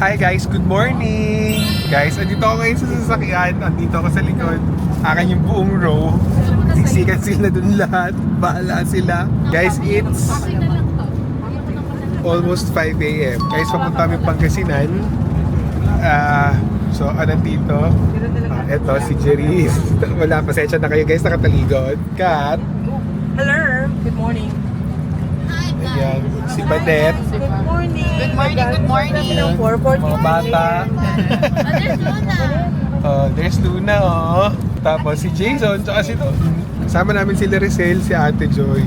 Hi guys, good morning! Guys, andito ako ngayon sa sasakyan. Andito ako sa likod. Akin yung buong row. Siksikan sila dun lahat. Bahala sila. Guys, it's almost 5 a.m. Guys, papunta kami Pangasinan. So, nandito. Eto, si Jerry. Wala, pasensya na kayo guys, nakataligod. Kat. Hello, good morning. Ayan, si Badet. Good morning. Good morning, good morning. Ayan, mga bata. There's Luna, oh. Tapos si Jason, tsaka si Don. Kasama namin si Laricel, si Ate Joy.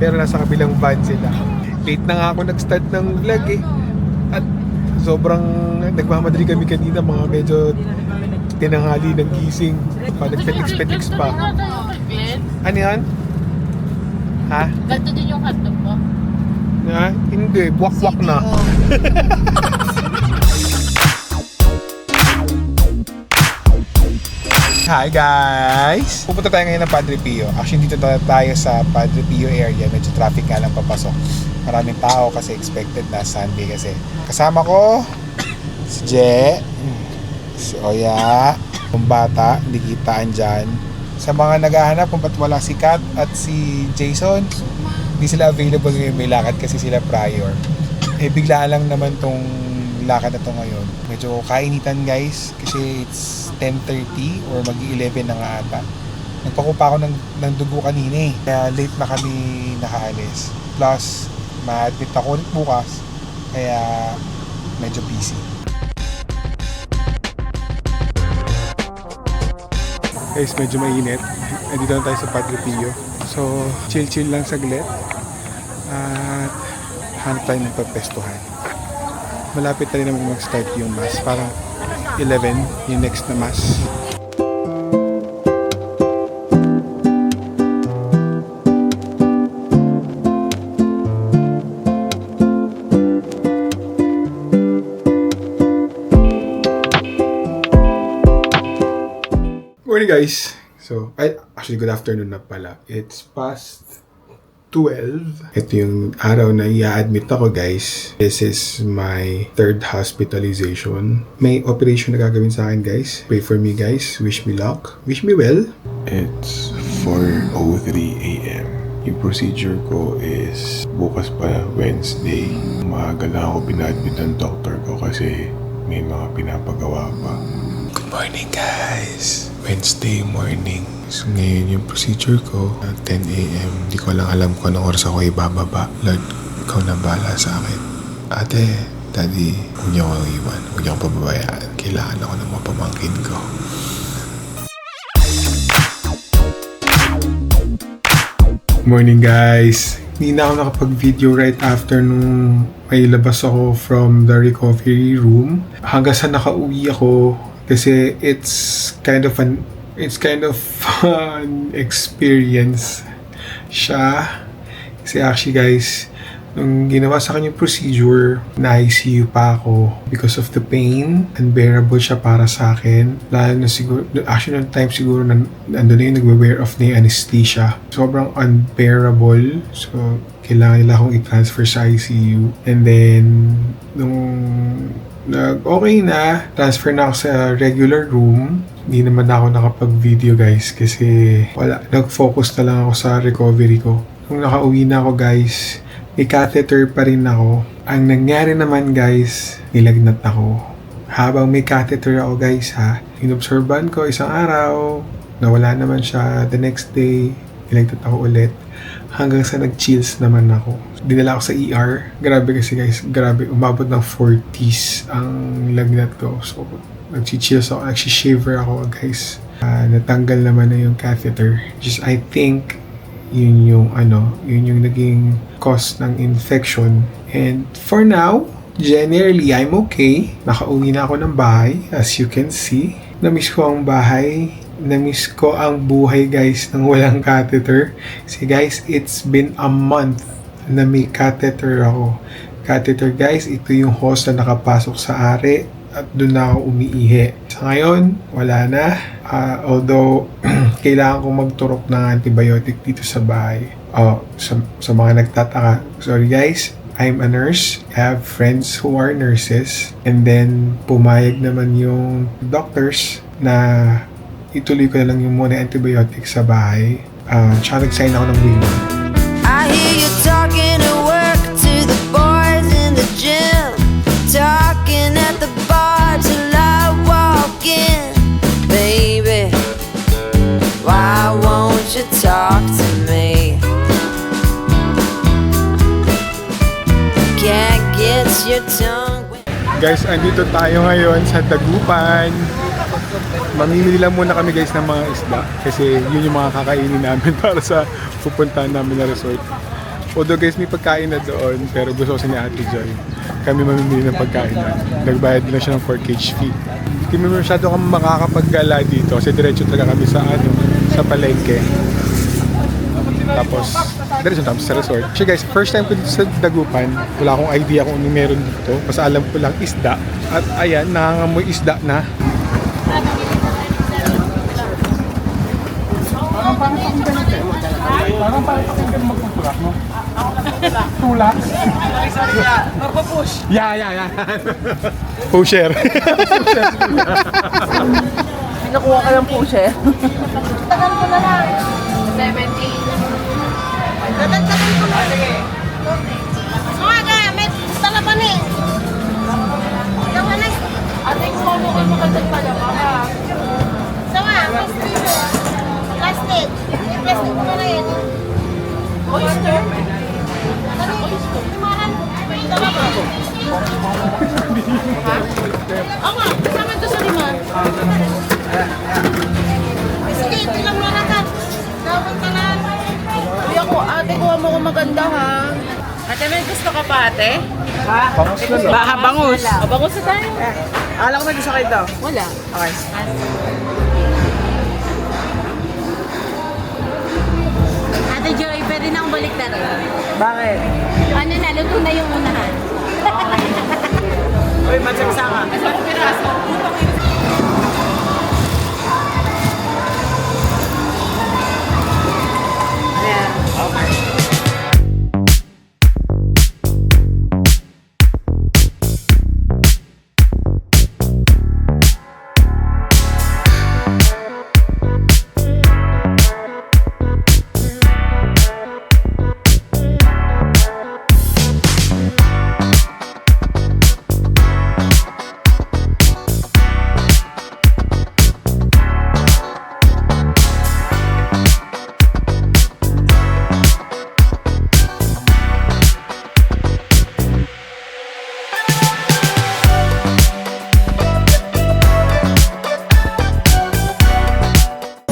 Pero nasa kabilang van sila. Late na nga ako nag-start ng vlog eh. At sobrang nagmamadali kami kanina, mga medyo tinanghali ng gising. Nag-felix pa. Ano yan? Ha? Ganto din yung hotdog mo? Ha? Hindi, buwak-buwak na. Hi guys! Pupunta tayo ngayon ng Padre Pio. Actually, dito tayo sa Padre Pio area. Medyo traffic nga lang papasok. Maraming tao kasi expected na Sunday kasi. Kasama ko si Je, si Oya, yung bata, hindi kitaan dyan. Sa mga naghahanap kung ba't wala si Kat at si Jason, hindi sila available ngayon, may lakad kasi sila prior. Eh biglaan lang naman tong lakad na to ngayon. Medyo kainitan guys kasi it's 10:30 or mag-11 na nga ata. Nagpakupa ako ng dugo kanina eh. Kaya late na kami nakaalis. Plus, ma-admit ako ulit bukas. Kaya medyo busy. Guys, medyo mainit. Nandito na tayo sa Padre Pio. So, chill-chill lang saglit. At hanap tayo ng pagpestuhan. Malapit na rin naman mag-start yung mass. Parang 11 yung next na mass. Morning guys! So, actually good afternoon na pala. It's past 12. Ito yung araw na i-admit ako guys. This is my third hospitalization. May operation na gagawin sa akin guys. Pray for me guys. Wish me luck. Wish me well. It's 4:03 a.m. Yung procedure ko is bukas pa, Wednesday. Maaga na ako pina-admit ng doctor ko kasi may mga pinapagawa pa. Good morning guys! Wednesday morning. So ngayon yung procedure ko, 10 a.m. Hindi ko lang alam kung anong oras ako ibababa. Lord, ikaw na bahala sa akin. Ate, Daddy, huwag niyo akong iwan. Huwag niyo akong pababayaan. Kailangan ako ng mga pamangkin ko. Morning guys! Hindi na ako nakapag-video right after nung may labas ako from the recovery room. Hanggang sa nakauwi ako kasi it's kind of fun experience siya. Kasi actually guys, nung ginawa sa akin yung procedure, na-ICU pa ako because of the pain. Unbearable siya para sa akin. Lalo na siguro, actually noong time siguro nandun na yung nagwe-wear off na yung anesthesia. Sobrang unbearable. So, kailangan nila akong i-transfer sa ICU. And then, nung okay na, transfer na ako sa regular room. Hindi naman ako nakapag-video guys kasi wala, nag-focus na lang ako sa recovery ko. Nung nakauwi na ako guys, may catheter pa rin ako. Ang nangyari naman guys, nilagnat ako. Habang may catheter ako guys ha, inobserban ko isang araw, nawala naman siya. The next day, nilagnat ako ulit. Hanggang sa nag-chills naman ako. Dinala ako sa ER. Grabe kasi guys, grabe. Umabot ng 40s ang lagnat ko. So, nag-chills ako, nag-shiver ako guys. Natanggal naman na yung catheter. Just I think, yun yung naging cause ng infection. And for now, generally, I'm okay. Nakauwi na ako ng bahay, as you can see. Namiss ko ang bahay. Namiss ko ang buhay guys nang walang catheter. Kasi guys, it's been a month na may catheter ako. Catheter guys, ito yung hose na nakapasok sa ari at doon na ako umiihi. Sa ngayon, wala na. Although, kailangan kong magturok ng antibiotic dito sa bahay. Sa mga nagtataka, sorry guys, I'm a nurse. I have friends who are nurses. And then, pumayag naman yung doctors na ituloy ko na lang yung muna antibiotics sa bahay. Tsaka nag-sign ako ng waiver. I hear you talking at work to the boys in the gym, talking at the bar till I walk in. Baby, why won't you talk to me? Can't get your tongue. Guys, andito tayo ngayon sa Dagupan. Mamimili lang muna kami guys ng mga isda kasi yun yung mga kakainin namin para sa pupuntahan namin na resort. Although guys, may pagkain na doon pero gusto ko ni Ate Joy. Kami mamimili ng pagkain na. Nagbayad lang siya ng 4K fee. Hindi mo masyado kami makakapaggala dito kasi diretso talaga kami sa sa palengke. Tapos, diretso kami sa resort. So guys, first time ko dito sa Dagupan. Wala akong idea kung ano meron dito. Basta alam ko lang isda. At ayan, nangangamoy isda na. Parang pakinggan magpupulak, no? Tulak? Magpapush. Yeah. Pusher. Pinakuha ka ng pusher. Tagal ko na lang. 17. Dadagdagan ko na. Sige. Mga may talaban eh. Yung ano? Ate, kung ano ko magandang talaga. Sawa, plastic. Yung plastic mo na yun. Oyster? Ano yun? Limaran. May talaban. Ha? Oo nga, kasama doon sa lima. Sige, ito lang muna ka. Dapat ka na. Uy ako, ate, kuha mo ko maganda ha. Ate, may gusto ka pa ate? Ha? Bangus na lang. Baha, bangus. Bangus na tayo. Alam ko may gusto kayo daw. Wala. Okay. Ate Joy, pwede nang balik na rin. Bakit? Ano na, luto na yung unahan. Uy, magsagsa ka. Isang piraso. Ayan. Okay.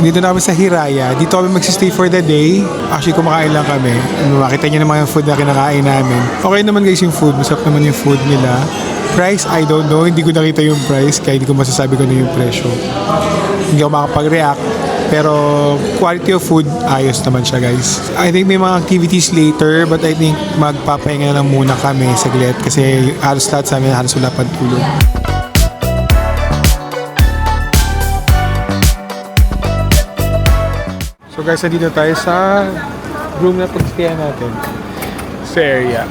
Dito na kami sa Hiraya. Dito kami magsistay for the day. Actually, kumakain lang kami. Makita niyo naman yung food na kinakain namin. Okay naman guys yung food. Masarap naman yung food nila. Price, I don't know. Hindi ko nakita yung price. Kaya hindi ko masasabi kung ano yung presyo. Hindi ako makapag-react. Pero quality of food, ayos naman siya guys. I think may mga activities later. But I think magpapahinga na lang muna kami saglit. Kasi halos lahat sa amin halos wala pang tulog. So guys, nandito tayo sa room na pag-stayan natin. Sa area.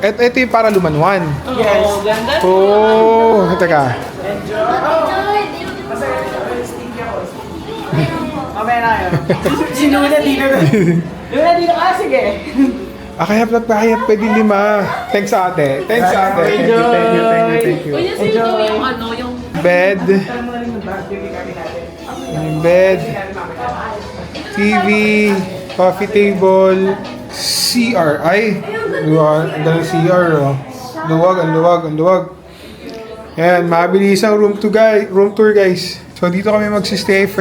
Ito yung para lumanwan. Yes. Ganda. Oh, teka. Mamaya na kayo. Si Luna dito na. Luna dito ka, sige. Kaya pwede 5. Thanks ate. Thanks ate. Thank you. Yung ano, yung... Bed. Bed. TV. Coffee table. CR. Ay, ang dalang CR oh. Ang luwag. Yan, mabilis ang room tour guys. So dito kami magsistay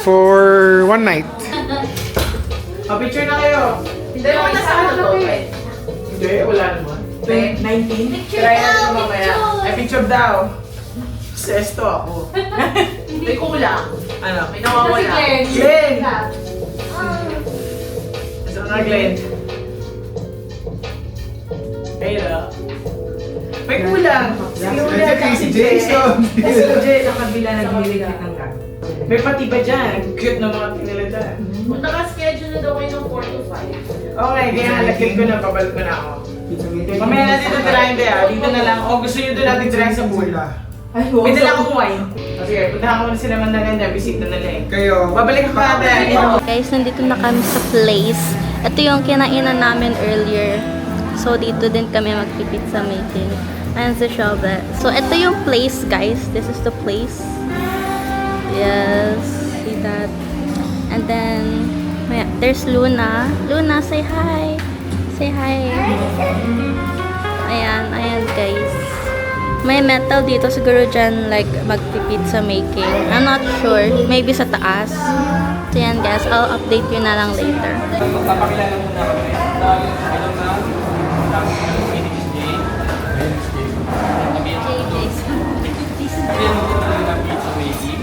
for one night. Picture na kayo. Hindi mo na sa ano to? Hindi, wala naman. 19? Try natin mamaya. Ay, picture daw. Sesto ako. May kulang. Ano? May nawawala. Glenn! Asa na Glenn? Ayun o. May kulang. Si Luna Nandiyan at si Jason. Si Jay sa kabila nagliligpit ng gat. May pati ba dyan? Cute na mga tinaladan. Naka-schedule na daw kayo ng 4 to 5. Okay, kaya halagyan ko na, babalik ko na ako. Mamaya natin ito tirahin tayo. Dito na lang. O gusto nyo doon natin tirahin sa pool. May dala akong wine. Sige, puntahan ko na sila Mandaganda. Bisita na lang. Kayo. Babalik ako natin. Guys, nandito na kami sa place. Ito yung kinainan namin earlier. So, dito din kami magpipizza making. Ayan si Shelby. So, ito yung place, guys. This is the place. Yes, see that. And then, there's Luna. Luna, say hi. Say hi. Ayan, ayan, guys. May metal dito. Siguro dyan, like, magpipizza making. I'm not sure. Maybe sa taas. So, yan, guys. I'll update you na lang later. Magpapakilala muna kami. Hello ma'am. My name is Jay. Sabihin mo dito ng pizza making.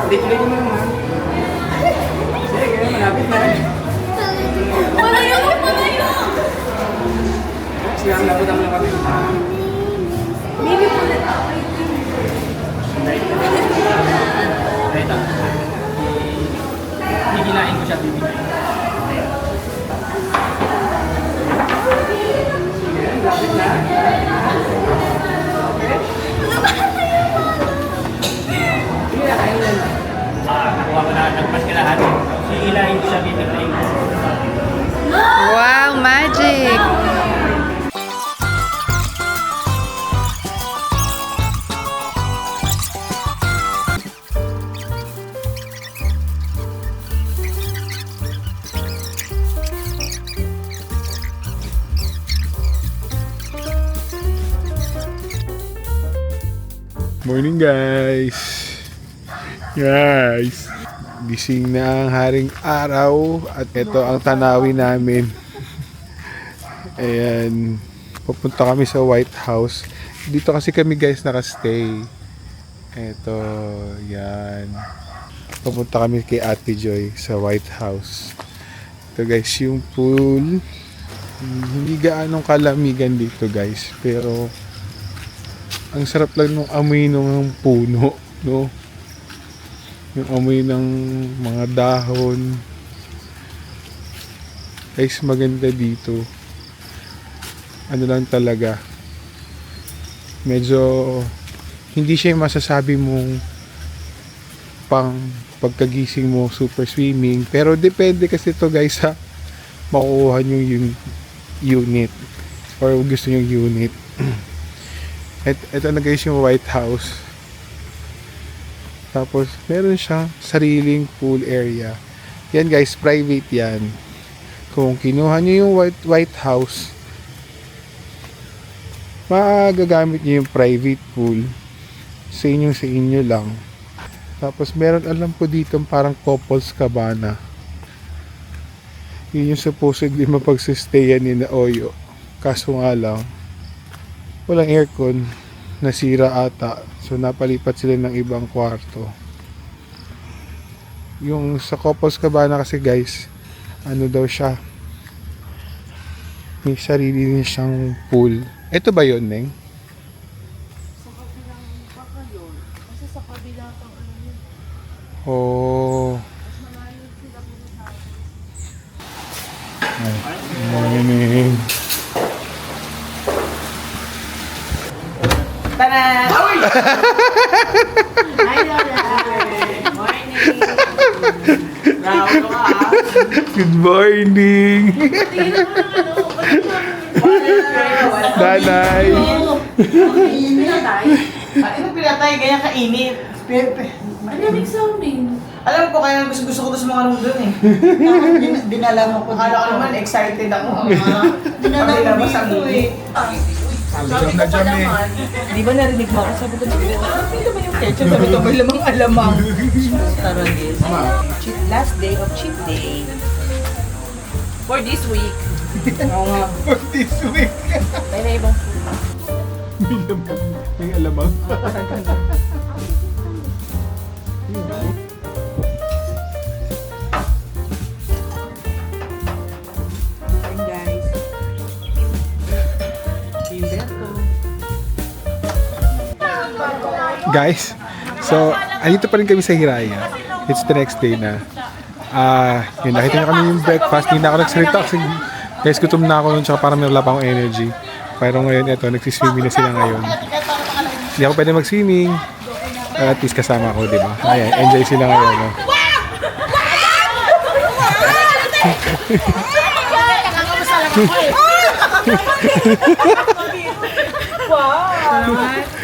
Dito mo naman. Sige, malapit na. Malayo! Malayo! Sige, ang lapot ang lapit. Maybe ulit ako. Right up. Higilain ko siya, bibilain. Sige, lapit na. Nakuha ko na, nagpas ka lahat. Higilain ko siya, bibilain. Wow, magic! Morning guys! Guys! Gising na ang haring araw at ito ang tanawin namin. Ayan. Pupunta kami sa White House. Dito kasi kami guys nakastay. Ito. Yan. Pupunta kami kay Ate Joy sa White House. Ito guys yung pool. Hindi gaanong kalamigan dito guys. Pero ang sarap lang nung amoy ng puno, no? Yung amoy ng mga dahon. Guys, maganda dito. Ano lang talaga. Medyo hindi siya yung masasabi mong pang pagkagising mo super swimming. Pero depende kasi to guys sa makukuha nyo yung unit. Or gusto nyo unit. Ito na guys yung White House. Tapos meron siyang sariling pool area. Yan guys, private yan. Kung kinuha nyo yung White House, magagamit nyo yung private pool. Sa inyo lang. Tapos meron alam ko dito parang couples cabana. Yun yung supposedly mapagsistayan ni na Oyo. Kaso nga lang, walang aircon. Nasira ata. So napalipat sila ng ibang kwarto. Yung sa couples cabana kasi guys, ano daw siya, may sarili din siyang pool. Ito ba yun, Neng? Sa kabilang baka yun. Kasi sa kabilang pang ano yun. Oh. Mas malayo sila po sa akin. Good morning. Tanan! Uy! Hi, Lola! Morning! Bravo ka ah. Good morning. Tingnan mo ng ano. Nanay. Pinatay. Ano pinatay? Ganyan kainit. Malamig sa amin. Alam ko kaya gusto ko doon sa mga room doon eh. Dinala mo ko Akala ko naman excited ako. Dinala mo dito eh. Jam na jam eh. Di ba narinig mo ako? Sabi ko, hindi naman yung ketchup. Sabi ko, may lamang alamang. Tarangis. Last day of cheat day. For this week. Oo nga. For this week. May na ibang May alamang. time, guys. Guys, so, andito pa rin kami sa Hiraya. It's the next day na. Yun, nakita niyo kami yung breakfast. Hindi na ako nagsalita kasi guys, gutom na ako nun tsaka parang wala pa akong energy. Pero ngayon, eto, nagsiswimming na sila ngayon. Hindi ako pwede mag-swimming. At least kasama ako, di ba? Ayan, enjoy sila ngayon. No?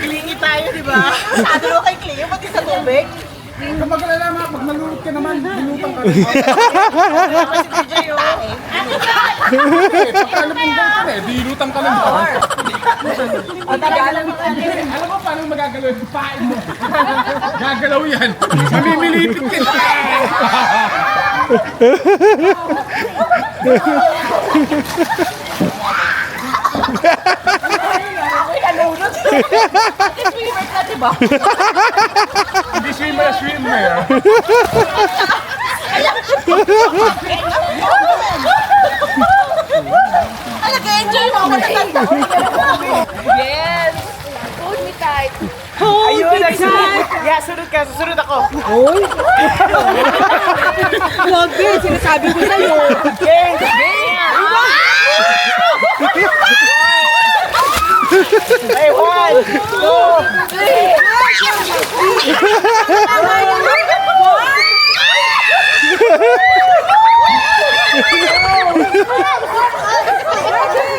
Klingi tayo, di ba? Masyado na kay Cleo, pati sa tubig. Kapag alala pag nalulot ka naman, binutang ka rin. Pagka napunta ka rin, binutang ka lang. Ang tagalan mo Alam mo paano magagalaw yung pain mo? Gagalaw yan. Mamimilipit ka. swimmer ka, di ba? Hindi swimmer. Enjoy mo ako natanda. Yes! Hold me tight. Ayun, nagsunod. Yeah, sunod ka. Susunod ako. Grabe, sinasabi ko sa'yo. Game! Game! Hey, 1,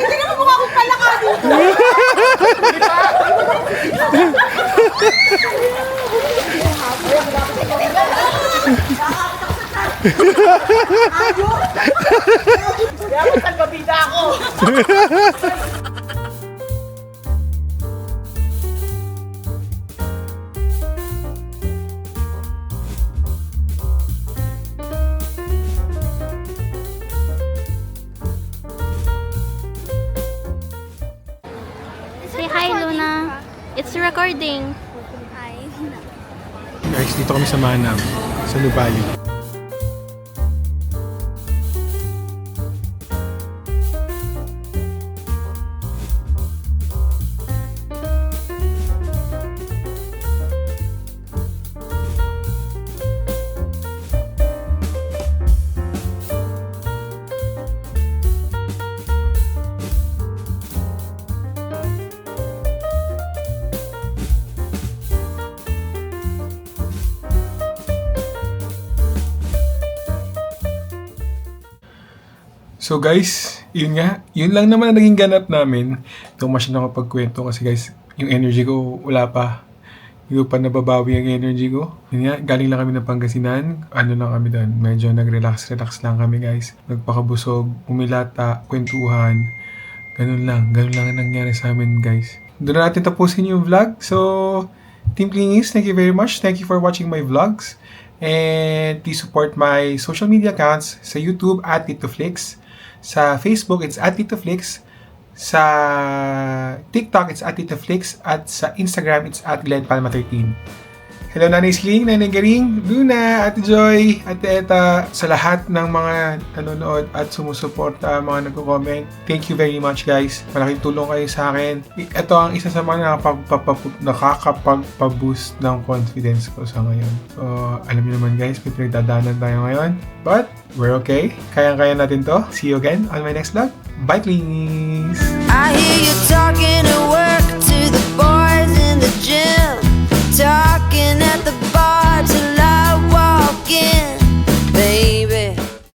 Hindi naman mukha akong palaka dito. Kaya magtagkabida ako. Say hi, Luna. It's recording. Guys, dito kami sa Manam, sa Nubali. So guys, yun nga. Yun lang naman ang naging ganap namin. Hindi ko masyadong nakapagkwento kasi guys, yung energy ko wala pa. Hindi ko pa nababawi ang energy ko. Yun nga, galing lang kami ng Pangasinan. Ano lang kami doon, medyo nag-relax lang kami guys. Nagpakabusog, umilata, kwentuhan. Ganun lang ang nangyari sa amin guys. Doon na natin tapusin yung vlog. So, Team Klingis, thank you very much. Thank you for watching my vlogs. And please support my social media accounts sa YouTube at TitoFlix. Sa Facebook, it's at TitoFlix. Sa TikTok, it's at TitoFlix. At sa Instagram, it's at GlennPalma13. Hello, Nanay Sling, Nanay Garing, Luna, Ate Joy, Ate Eta, sa lahat ng mga nanonood at sumusuporta, mga nagko-comment. Thank you very much, guys. Malaking tulong kayo sa akin. Ito ang isa sa mga nakakapagpa-boost ng confidence ko sa ngayon. So, alam niyo naman, guys, may pinagdadaanan tayo ngayon. But, we're okay. Kayang-kaya natin to. See you again on my next vlog. Bye, please! I hear you talking at work